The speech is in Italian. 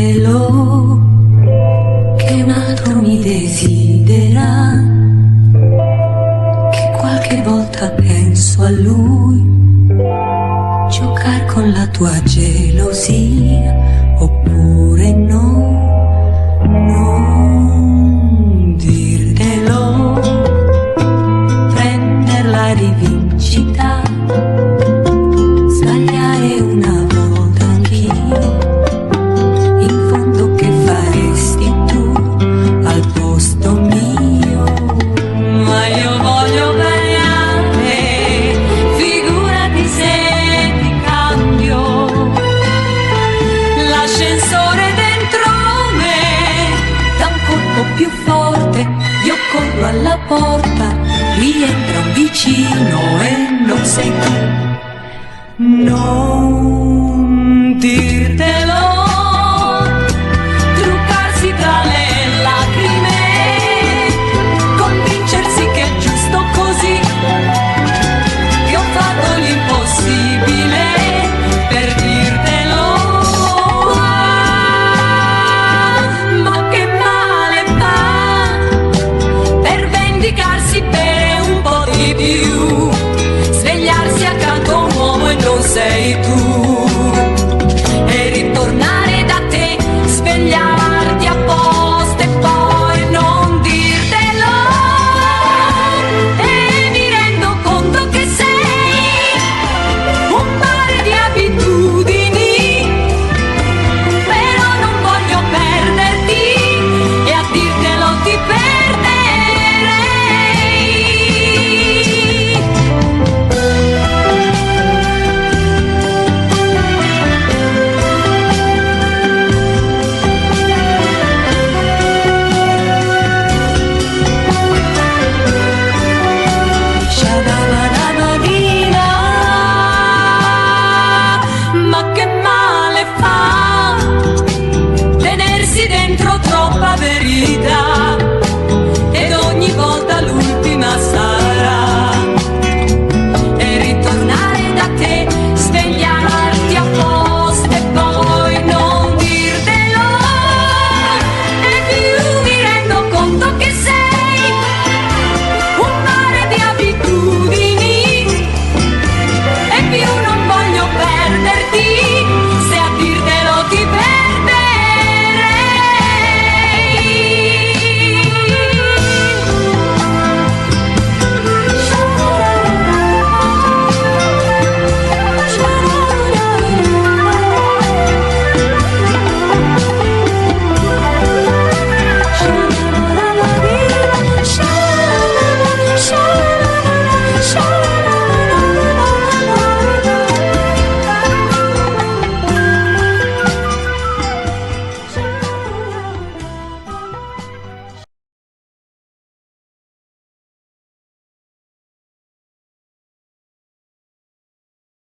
dirtelo che un altro mi desidera, che qualche volta penso a lui, giocar con la tua gelosia, oppure no, non dirtelo, prender la rivincita, sbagliare una volta anch'io, in fondo che faresti tu al posto mio? Ma io voglio bene a te, figurati se ti cambio, l'ascensore dentro me dà un colpo più forte, io corro alla porta, rientra un vicino e non sei tu. Non dirtelo, truccarsi tra le lacrime, convincersi che è giusto così, che ho fatto l'impossibile per dirtelo. Ma che male fa per vendicarsi per un po' di più, svegliarsi accanto a un uomo e non sei tu, e ritornare da te, svegliarti apposta e poi non dirtelo, e mi rendo conto che sei un mare di abitudini, però non voglio perderti e a dirtelo ti perderei. Sha-da-da-da-da-dee-da. Ma che male fa tenersi dentro troppa verità,